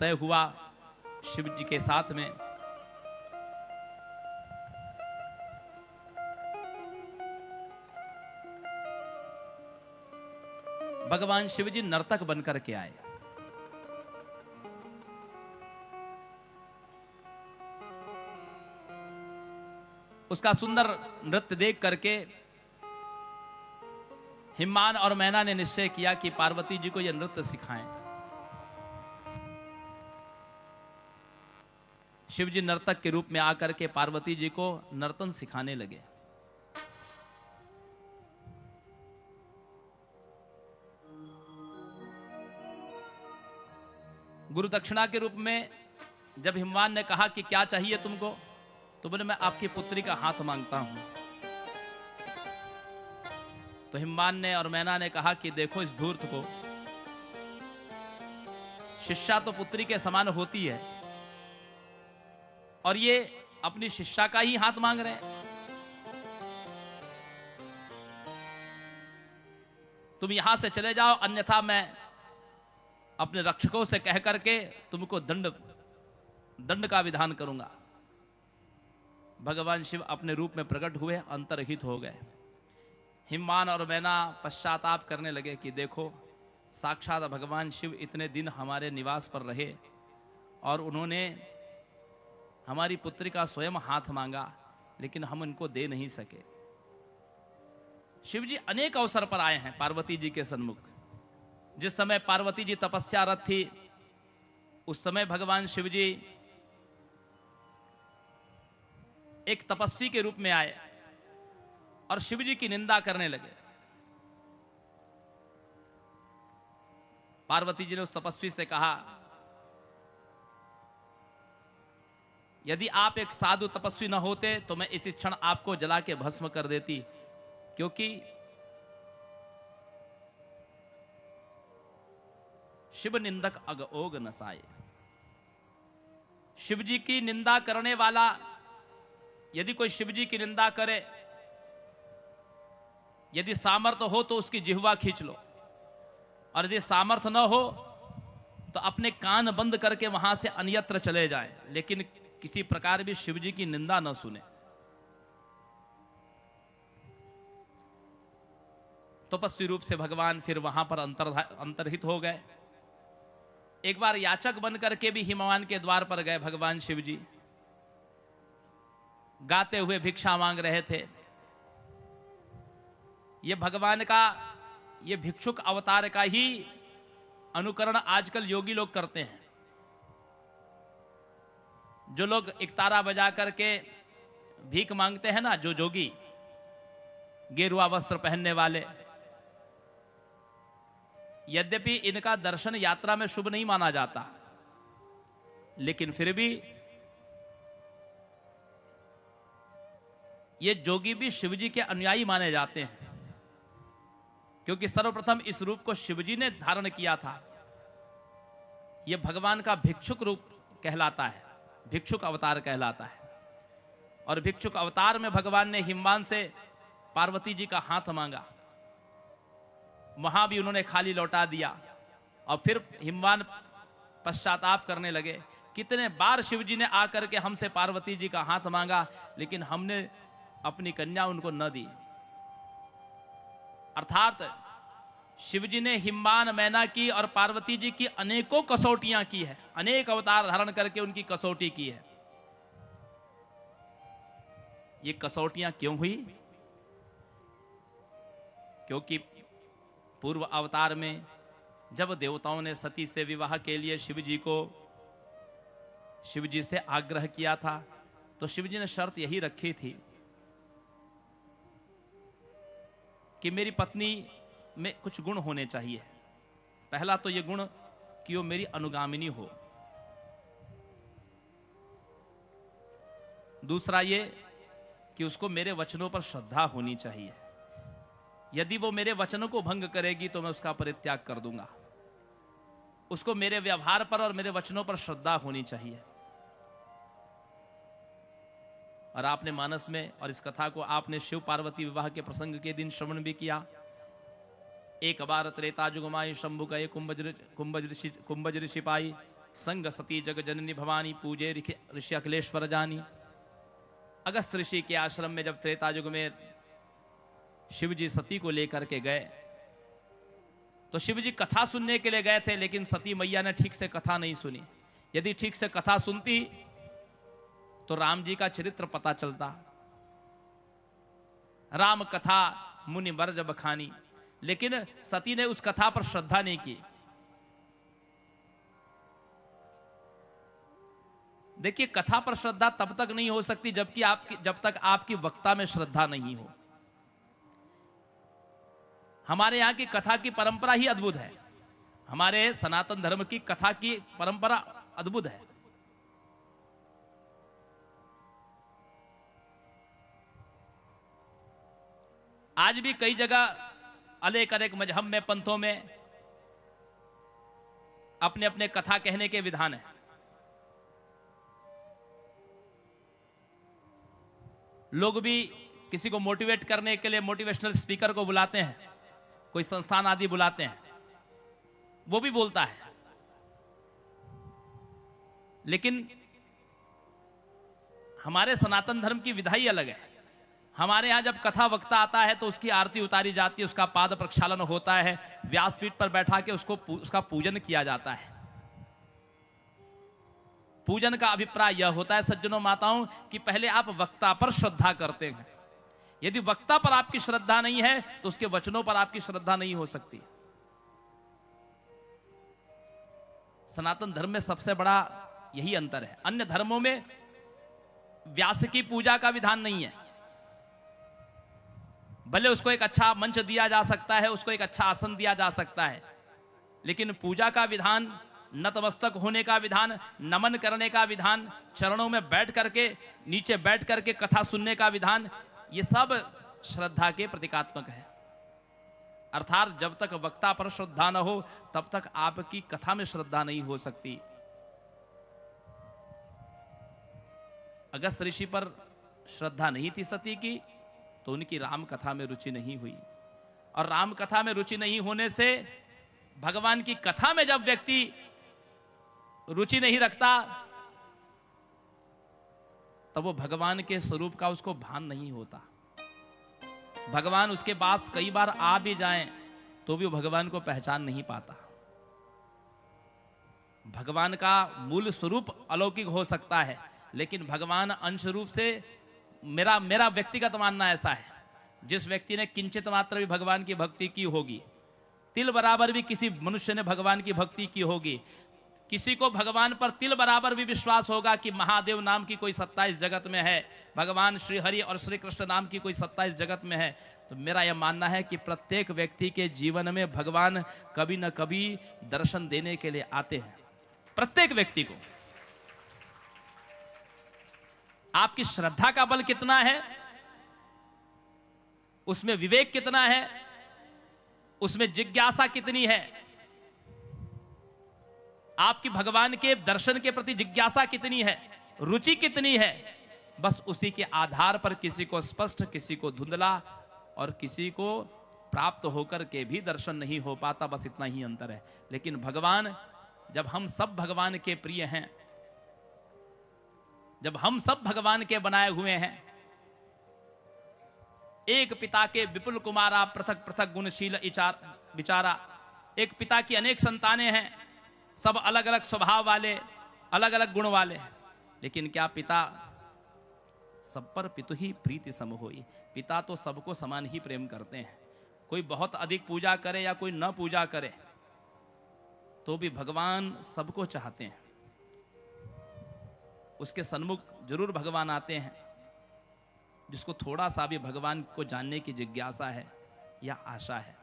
तय हुआ शिव जी के साथ में। भगवान शिव जी नर्तक बनकर के आए। उसका सुंदर नृत्य देख करके हिम्मान और मैना ने निश्चय किया कि पार्वती जी को यह नृत्य सिखाएं। शिव जी नर्तक के रूप में आकर के पार्वती जी को नर्तन सिखाने लगे। गुरु दक्षिणा के रूप में जब हिमवान ने कहा कि क्या चाहिए तुमको, तो बोले मैं आपकी पुत्री का हाथ मांगता हूं। तो हिमवान ने और मैना ने कहा कि देखो इस धूर्त को, शिष्या तो पुत्री के समान होती है और ये अपनी शिष्या का ही हाथ मांग रहे हैं। तुम यहां से चले जाओ, अन्यथा मैं अपने रक्षकों से कह करके तुमको दंड का विधान करूंगा। भगवान शिव अपने रूप में प्रकट हुए, अंतर्हित हो गए। हिमवान और मैना पश्चाताप करने लगे कि देखो साक्षात भगवान शिव इतने दिन हमारे निवास पर रहे और उन्होंने हमारी पुत्री का स्वयं हाथ मांगा, लेकिन हम उनको दे नहीं सके। शिव जी अनेक अवसर पर आए हैं पार्वती जी के सन्मुख। जिस समय पार्वती जी तपस्यारत थी, उस समय भगवान शिव जी एक तपस्वी के रूप में आए और शिव जी की निंदा करने लगे। पार्वती जी ने उस तपस्वी से कहा, यदि आप एक साधु तपस्वी न होते तो मैं इस क्षण आपको जला के भस्म कर देती, क्योंकि शिव निंदक अगओग नसाए। शिव जी की निंदा करने वाला, यदि कोई शिव जी की निंदा करे, यदि सामर्थ्य हो तो उसकी जिह्वा खींच लो, और यदि सामर्थ्य न हो तो अपने कान बंद करके वहां से अन्यत्र चले जाए, लेकिन किसी प्रकार भी शिव जी की निंदा न सुने। तपस्वी रूप से भगवान फिर वहां पर अंतर्हित हो गए। एक बार याचक बन करके भी हिमवान के द्वार पर गए भगवान शिव जी। गाते हुए भिक्षा मांग रहे थे। ये भगवान का, ये भिक्षुक अवतार का ही अनुकरण आजकल योगी लोग करते हैं। जो लोग इकतारा बजा करके भीख मांगते हैं ना, जो जोगी गेरुआ वस्त्र पहनने वाले, यद्यपि इनका दर्शन यात्रा में शुभ नहीं माना जाता, लेकिन फिर भी ये जोगी भी शिवजी के अनुयायी माने जाते हैं, क्योंकि सर्वप्रथम इस रूप को शिवजी ने धारण किया था। यह भगवान का भिक्षुक रूप कहलाता है, भिक्षुक अवतार कहलाता है। और भिक्षुक अवतार में भगवान ने हिमवान से पार्वती जी का हाथ मांगा, वहां भी उन्होंने खाली लौटा दिया। और फिर हिमवान पश्चाताप करने लगे, कितने बार शिव जी ने आकर के हमसे पार्वती जी का हाथ मांगा, लेकिन हमने अपनी कन्या उनको न दी। अर्थात शिव जी ने हिमवान, मैना की और पार्वती जी की अनेकों कसौटियां की है, अनेक अवतार धारण करके उनकी कसौटी की है। ये कसौटियां क्यों हुई? क्योंकि पूर्व अवतार में जब देवताओं ने सती से विवाह के लिए शिव जी से आग्रह किया था, तो शिव जी ने शर्त यही रखी थी कि मेरी पत्नी में कुछ गुण होने चाहिए। पहला तो यह गुण कि वो मेरी अनुगामिनी हो, दूसरा ये कि उसको मेरे वचनों पर श्रद्धा होनी चाहिए। यदि वो मेरे वचनों को भंग करेगी तो मैं उसका परित्याग कर दूंगा। उसको मेरे व्यवहार पर और मेरे वचनों पर श्रद्धा होनी चाहिए। और आपने मानस में, और इस कथा को आपने शिव पार्वती विवाह के प्रसंग के दिन श्रवण भी किया। एक बार त्रेता जुगमाई शंभु गए कुंभज ऋषि पाई, संग सती जग जननी भवानी पूजे ऋषि अखिलेश्वर जानी। अगस्त ऋषि के आश्रम में जब त्रेता युग में शिव जी सती को लेकर के गए तो शिव जी कथा सुनने के लिए गए थे, लेकिन सती मैया ने ठीक से कथा नहीं सुनी। यदि ठीक से कथा सुनती तो राम जी का चरित्र पता चलता। राम कथा मुनि बरज बखानी, लेकिन सती ने उस कथा पर श्रद्धा नहीं की। देखिए, कथा पर श्रद्धा तब तक नहीं हो सकती जब तक आपकी वक्ता में श्रद्धा नहीं हो। हमारे यहां की कथा की परंपरा ही अद्भुत है। हमारे सनातन धर्म की कथा की परंपरा अद्भुत है। आज भी कई जगह अनेक अनेक मजहब में, पंथों में अपने अपने कथा कहने के विधान है। लोग भी किसी को मोटिवेट करने के लिए मोटिवेशनल स्पीकर को बुलाते हैं, कोई संस्थान आदि बुलाते हैं, वो भी बोलता है। लेकिन हमारे सनातन धर्म की विधा ही अलग है। हमारे यहां जब कथा वक्ता आता है तो उसकी आरती उतारी जाती है, उसका पाद प्रक्षालन होता है, व्यासपीठ पर बैठा के उसका पूजन किया जाता है। पूजन का अभिप्राय यह होता है सज्जनों माताओं कि पहले आप वक्ता पर श्रद्धा करते हैं। यदि वक्ता पर आपकी श्रद्धा नहीं है तो उसके वचनों पर आपकी श्रद्धा नहीं हो सकती। सनातन धर्म में सबसे बड़ा यही अंतर है। अन्य धर्मों में व्यास की पूजा का विधान नहीं है। भले उसको एक अच्छा मंच दिया जा सकता है, उसको एक अच्छा आसन दिया जा सकता है, लेकिन पूजा का विधान, नतमस्तक होने का विधान, नमन करने का विधान, चरणों में बैठ करके, नीचे बैठ करके कथा सुनने का विधान, ये सब श्रद्धा के प्रतीकात्मक है। अर्थात जब तक वक्ता पर श्रद्धा न हो तब तक आपकी कथा में श्रद्धा नहीं हो सकती। अगस्त ऋषि पर श्रद्धा नहीं थी सती की, तो उनकी राम कथा में रुचि नहीं हुई। और राम कथा में रुचि नहीं होने से भगवान की कथा में जब व्यक्ति रुचि नहीं रखता तब वो भगवान के स्वरूप का उसको भान नहीं होता। भगवान उसके पास कई बार आ भी जाएं तो भी वो भगवान को पहचान नहीं पाता। भगवान का मूल स्वरूप अलौकिक हो सकता है, लेकिन भगवान अंश रूप से, मेरा व्यक्तिगत मानना ऐसा है, जिस व्यक्ति ने किंचित मात्र भी भगवान की भक्ति की होगी, तिल बराबर भी किसी मनुष्य ने भगवान की भक्ति की होगी, किसी को भगवान पर तिल बराबर भी विश्वास होगा कि महादेव नाम की कोई सत्ता इस जगत में है, भगवान श्री हरि और श्री कृष्ण नाम की कोई सत्ता इस जगत में है, तो मेरा यह मानना है कि प्रत्येक व्यक्ति के जीवन में भगवान कभी न कभी दर्शन देने के लिए आते हैं। प्रत्येक व्यक्ति को। आपकी श्रद्धा का बल कितना है, उसमें विवेक कितना है, उसमें जिज्ञासा कितनी है, आपकी भगवान के दर्शन के प्रति जिज्ञासा कितनी है, रुचि कितनी है, बस उसी के आधार पर किसी को स्पष्ट, किसी को धुंधला और किसी को प्राप्त होकर के भी दर्शन नहीं हो पाता। बस इतना ही अंतर है। लेकिन भगवान, जब हम सब भगवान के प्रिय हैं, जब हम सब भगवान के बनाए हुए हैं, एक पिता के विपुल कुमारा पृथक पृथक गुणशील विचारा, एक पिता की अनेक संतानें हैं, सब अलग अलग स्वभाव वाले, अलग अलग गुण वाले, लेकिन क्या पिता सब पर पितु ही प्रीति सम होई, पिता तो सबको समान ही प्रेम करते हैं। कोई बहुत अधिक पूजा करे या कोई न पूजा करे तो भी भगवान सबको चाहते हैं। उसके सन्मुख जरूर भगवान आते हैं जिसको थोड़ा सा भी भगवान को जानने की जिज्ञासा है या आशा है।